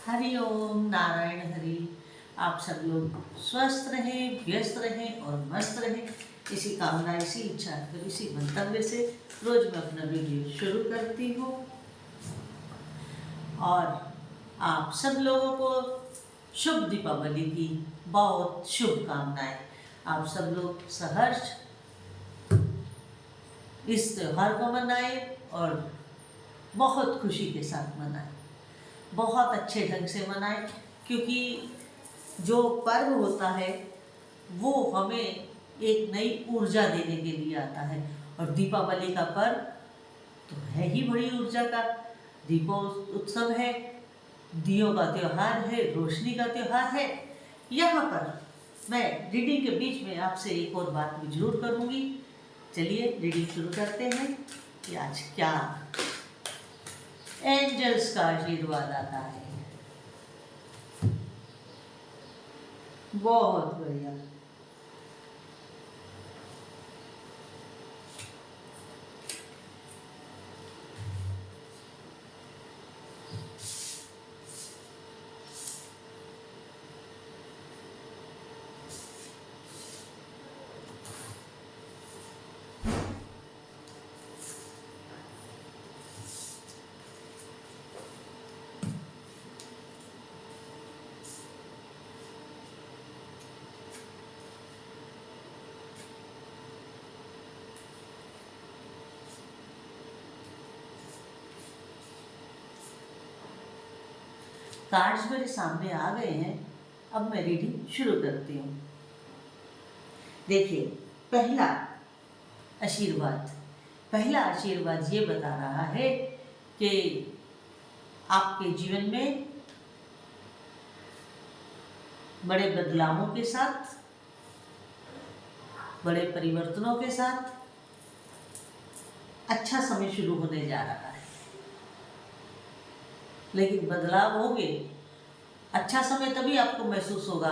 हरि ओम नारायण हरि। आप सब लोग स्वस्थ रहें, व्यस्त रहें और मस्त रहें, इसी कामना, इसी इच्छा, तो इसी मंतव्य से रोज मैं अपना वीडियो शुरू करती हूँ। और आप सब लोगों को शुभ दीपावली की बहुत शुभकामनाएं। आप सब लोग सहर्ष इस त्योहार को मनाएं और बहुत खुशी के साथ मनाएं, बहुत अच्छे ढंग से मनाएं, क्योंकि जो पर्व होता है वो हमें एक नई ऊर्जा देने के लिए आता है। और दीपावली का पर्व तो है ही बड़ी ऊर्जा का। दीपोत्सव है, दियों का त्योहार है, रोशनी का त्योहार है। यहाँ पर मैं रीडिंग के बीच में आपसे एक और बात भी जरूर करूँगी। चलिए रीडिंग शुरू करते हैं कि आज क्या एंजल्स का आशीर्वाद आता है। बहुत बढ़िया। कार्ड्स मेरे सामने आ गए हैं, अब मैं रीडिंग शुरू करती हूँ। देखिए, पहला आशीर्वाद ये बता रहा है कि आपके जीवन में बड़े बदलावों के साथ, बड़े परिवर्तनों के साथ अच्छा समय शुरू होने जा रहा है। लेकिन बदलाव होंगे, अच्छा समय तभी आपको महसूस होगा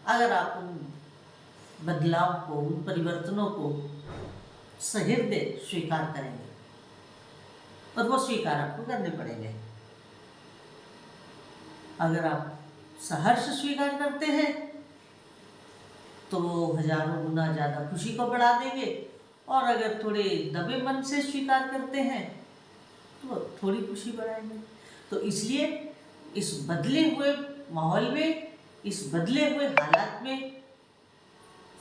अगर आप उन बदलाव को, उन परिवर्तनों को सहृदय स्वीकार करेंगे, और वो स्वीकार आपको करने पड़ेंगे। अगर आप सहर्ष स्वीकार करते हैं तो हजारों गुना ज़्यादा खुशी को बढ़ा देंगे, और अगर थोड़े दबे मन से स्वीकार करते हैं तो थोड़ी खुशी बढ़ाएंगे। तो इसलिए इस बदले हुए माहौल में, इस बदले हुए हालात में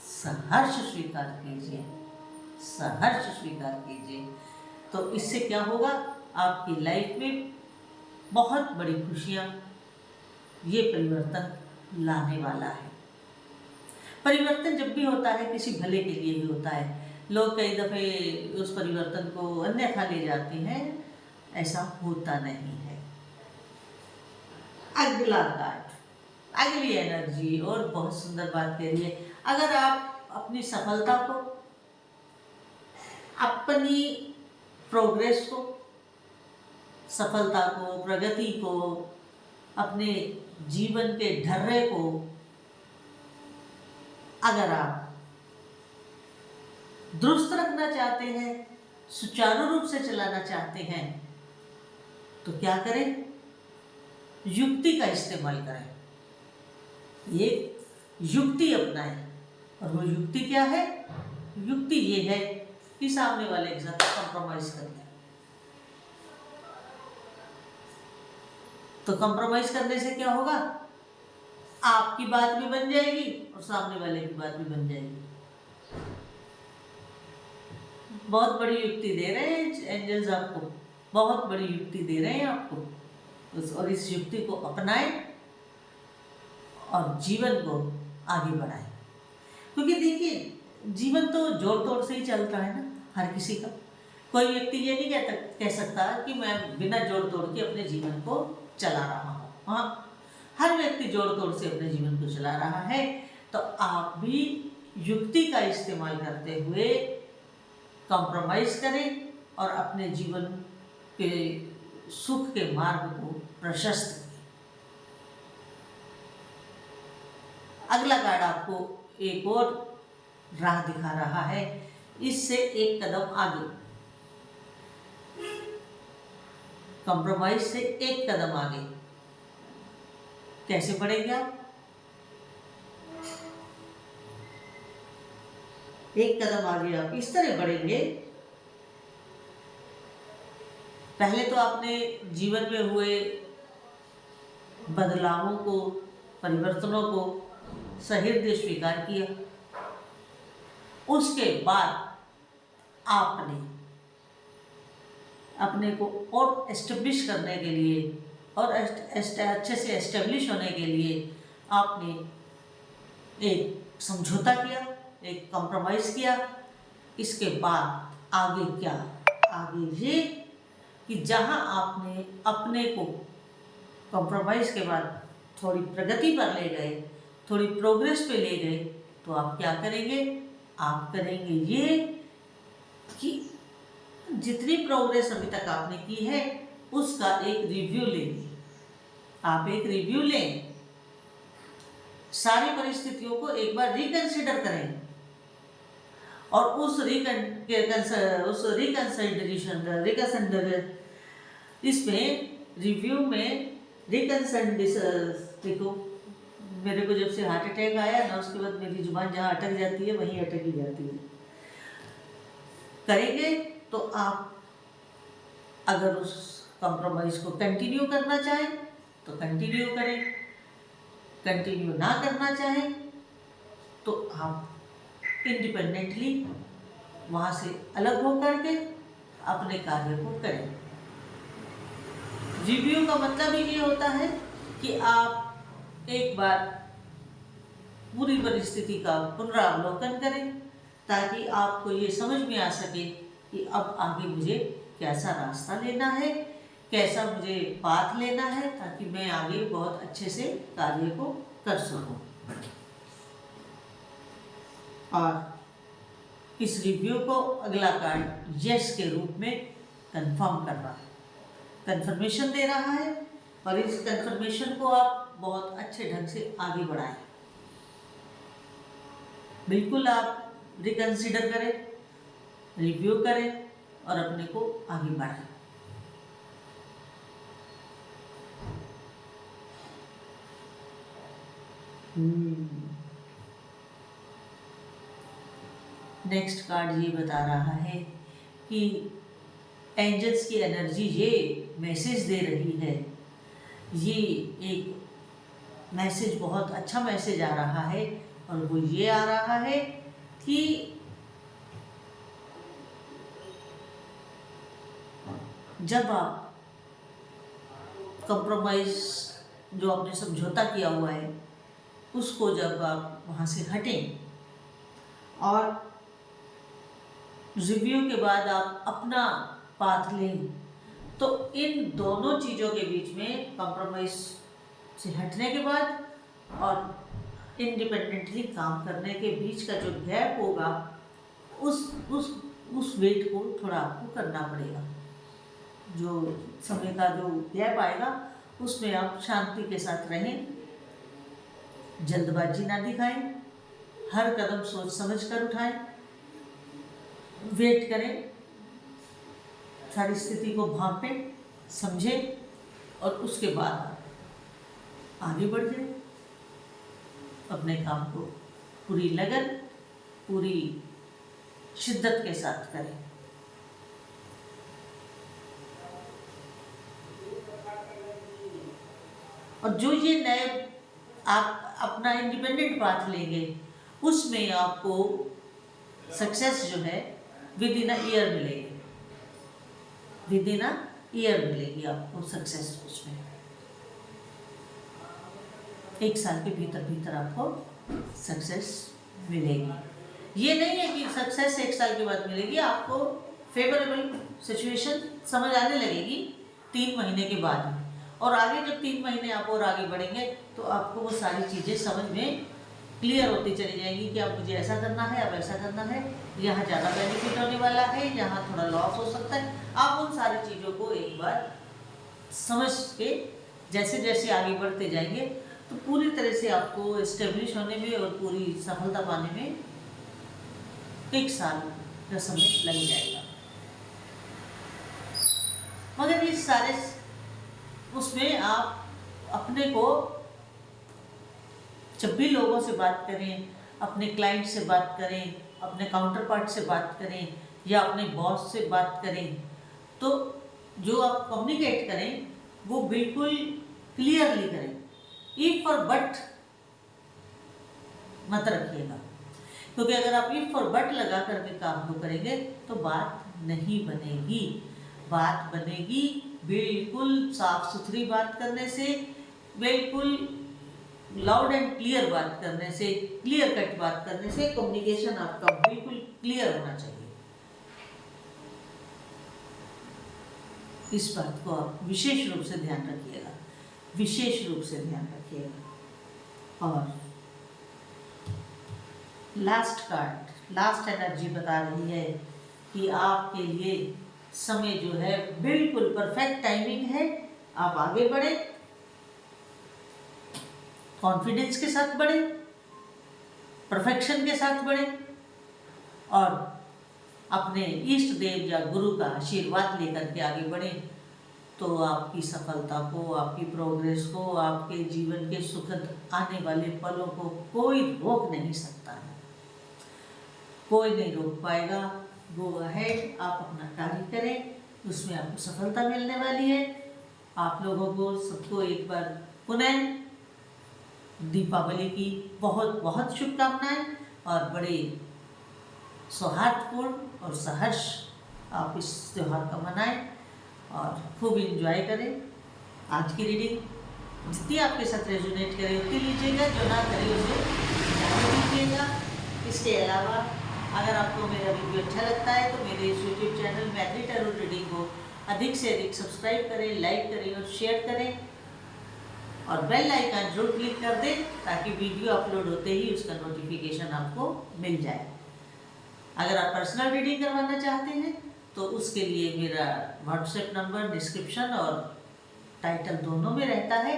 सहर्ष स्वीकार कीजिए, सहर्ष स्वीकार कीजिए। तो इससे क्या होगा, आपकी लाइफ में बहुत बड़ी खुशियाँ, ये परिवर्तन लाने वाला है। परिवर्तन जब भी होता है किसी भले के लिए ही होता है। लोग कई दफ़े उस परिवर्तन को अन्यथा ले जाते हैं, ऐसा होता नहीं है। अगला कार्ड, अगली एनर्जी, और बहुत सुंदर बात कह रही है। अगर आप अपनी सफलता को, अपनी प्रोग्रेस को, सफलता को, प्रगति को, अपने जीवन के ढर्रे को अगर आप दुरुस्त रखना चाहते हैं, सुचारू रूप से चलाना चाहते हैं, तो क्या करें? युक्ति का इस्तेमाल करें, ये युक्ति अपनाएं। और वो युक्ति क्या है? युक्ति ये है कि सामने वाले के साथ कॉम्प्रोमाइज कर लें। तो कॉम्प्रोमाइज करने से क्या होगा? आपकी बात भी बन जाएगी और सामने वाले की बात भी बन जाएगी। बहुत बड़ी युक्ति दे रहे हैं एंजल्स आपको, बहुत बड़ी युक्ति दे रहे हैं आपको, और इस युक्ति को अपनाएं और जीवन को आगे बढ़ाएं। क्योंकि देखिए, जीवन तो जोड़ तोड़ से ही चलता है ना, हर किसी का। कोई व्यक्ति ये नहीं कह सकता कि मैं बिना जोड़ तोड़ के अपने जीवन को चला रहा हूँ। हाँ, हर व्यक्ति जोड़ तोड़ से अपने जीवन को चला रहा है। तो आप भी युक्ति का इस्तेमाल करते हुए कॉम्प्रोमाइज करें और अपने जीवन के सुख के मार्ग को प्रशस्त करें। अगला कार्ड आपको एक और राह दिखा रहा है, इससे एक कदम आगे, कॉम्प्रोमाइज से एक कदम आगे। कैसे बढ़ेंगे आप? एक कदम आगे आप इस तरह बढ़ेंगे। पहले तो आपने जीवन में हुए बदलावों को, परिवर्तनों को सहृदय स्वीकार किया। उसके बाद आपने अपने को और एस्टेब्लिश करने के लिए और अच्छे से एस्टेब्लिश होने के लिए आपने एक समझौता किया, एक कॉम्प्रोमाइज़ किया। इसके बाद आगे क्या? आगे ये कि जहाँ आपने अपने को कॉम्प्रोमाइज़ के बाद थोड़ी प्रगति पर ले गए, थोड़ी प्रोग्रेस पे ले गए, तो आप क्या करेंगे? आप करेंगे ये कि जितनी प्रोग्रेस अभी तक आपने की है उसका एक रिव्यू लेंगे। आप एक रिव्यू लें, सारी परिस्थितियों को एक बार रिकंसिडर करें और उस इसमें रिव्यू में देखो, मेरे को जब से हार्ट अटैक आया ना, उसके बाद मेरी जुबान जहाँ अटक जाती है वहीं अटक ही जाती है। करेंगे तो आप अगर उस कॉम्प्रोमाइज़ को कंटिन्यू करना चाहें तो कंटिन्यू करें, कंटिन्यू ना करना चाहें तो आप इंडिपेंडेंटली वहाँ से अलग होकर के अपने कार्य को करें। रिव्यू का मतलब ही ये होता है कि आप एक बार पूरी परिस्थिति का पुनरावलोकन करें ताकि आपको ये समझ में आ सके कि अब आगे मुझे कैसा रास्ता लेना है, कैसा मुझे पाथ लेना है, ताकि मैं आगे बहुत अच्छे से कार्य को कर सकूं। और इस रिव्यू को अगला कार्ड यस के रूप में कंफर्म कर रहा है, कंफर्मेशन दे रहा है, और इस कंफर्मेशन को आप बहुत अच्छे ढंग से आगे बढ़ाएं। बिल्कुल आप रिकंसिडर करें, रिव्यू करें और अपने को आगे बढ़ाएं। नेक्स्ट कार्ड ये बता रहा है कि एंजल्स की एनर्जी ये मैसेज दे रही है, ये एक मैसेज, बहुत अच्छा मैसेज आ रहा है, और वो ये आ रहा है कि जब आप कंप्रोमाइज जो आपने समझौता किया हुआ है उसको जब आप वहाँ से हटें और रिव्यू के बाद आप अपना पाथ लें, तो इन दोनों चीज़ों के बीच में कंप्रोमाइज से हटने के बाद और इंडिपेंडेंटली काम करने के बीच का जो गैप होगा उस वेट को थोड़ा आपको करना पड़ेगा। जो समय का जो गैप आएगा उसमें आप शांति के साथ रहें, जल्दबाजी ना दिखाएं, हर कदम सोच समझ कर उठाएं, वेट करें, सारी स्थिति को भांपें, समझें और उसके बाद आगे बढ़ जाएं। अपने काम को पूरी लगन, पूरी शिद्दत के साथ करें। और जो ये नए आप अपना इंडिपेंडेंट पाथ लेंगे उसमें आपको सक्सेस जो है विद इन अ ईयर मिलेगी, विद इन अ ईयर मिलेगी आपको सक्सेस। उसमें 1 साल के भीतर भीतर आपको सक्सेस मिलेगी। ये नहीं है कि सक्सेस 1 साल के बाद मिलेगी, आपको फेवरेबल सिचुएशन समझ आने लगेगी 3 महीने के बाद। और आगे जब 3 महीने आप और आगे बढ़ेंगे तो आपको वो सारी चीज़ें समझ में क्लियर होती चली जाएगी कि अब मुझे ऐसा करना है, अब ऐसा करना है, यहाँ ज़्यादा बेनिफिट होने वाला है, यहाँ थोड़ा लॉस हो सकता है। आप उन सारी चीज़ों को एक बार समझ के जैसे जैसे आगे बढ़ते जाएंगे तो पूरी तरह से आपको एस्टेब्लिश होने में और पूरी सफलता पाने में 1 साल का समय लग जाएगा। मगर ये सारे उसमें आप अपने को जब भी लोगों से बात करें, अपने क्लाइंट से बात करें, अपने काउंटर पार्ट से बात करें या अपने बॉस से बात करें, तो जो आप कम्युनिकेट करें वो बिल्कुल क्लियरली करें। इफ और बट मत रखिएगा, क्योंकि अगर आप इफ और बट लगा करके काम को करेंगे तो बात नहीं बनेगी। बात बनेगी बिल्कुल साफ सुथरी बात करने से, बिल्कुल लाउड एंड क्लियर बात करने से, क्लियर कट बात करने से। कम्युनिकेशन आपका बिल्कुल क्लियर होना चाहिए। इस बात को आप विशेष रूप से ध्यान रखिएगा, विशेष रूप से ध्यान रखिएगा। और लास्ट कार्ड, लास्ट एनर्जी बता रही है कि आपके लिए समय जो है बिल्कुल परफेक्ट टाइमिंग है। आप आगे बढ़े, कॉन्फिडेंस के साथ बढ़े, परफेक्शन के साथ बढ़े और अपने इष्ट देव या गुरु का आशीर्वाद लेकर के आगे बढ़े, तो आपकी सफलता को, आपकी प्रोग्रेस को, आपके जीवन के सुखद आने वाले पलों को कोई रोक नहीं सकता है, कोई नहीं रोक पाएगा। गो अहेड, आप अपना कार्य करें, उसमें आपको सफलता मिलने वाली है। आप लोगों को सबको एक बार पुनः दीपावली की बहुत बहुत शुभकामनाएं और बड़े सौहार्दपूर्ण और सहर्ष आप इस त्यौहार का मनाएं और खूब एंजॉय करें। आज की रीडिंग जितनी आपके साथ रेजोनेट करे उतनी लीजिएगा, जो ना करे उसे नहीं लीजिएगा। इसके अलावा अगर आपको मेरा वीडियो अच्छा लगता है तो मेरे इस YouTube channel Maithili tarot reading को अधिक से अधिक सब्सक्राइब करें, लाइक करें और शेयर करें और बेल आइकन जरूर क्लिक कर दें ताकि वीडियो अपलोड होते ही उसका नोटिफिकेशन आपको मिल जाए। अगर आप पर्सनल रीडिंग करवाना चाहते हैं तो उसके लिए मेरा व्हाट्सएप नंबर डिस्क्रिप्शन और टाइटल दोनों में रहता है,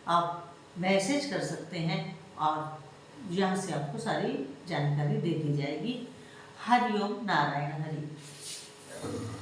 आप मैसेज कर सकते हैं और यहाँ से आपको सारी जानकारी दे दी जाएगी। हरिओम नारायण हरि।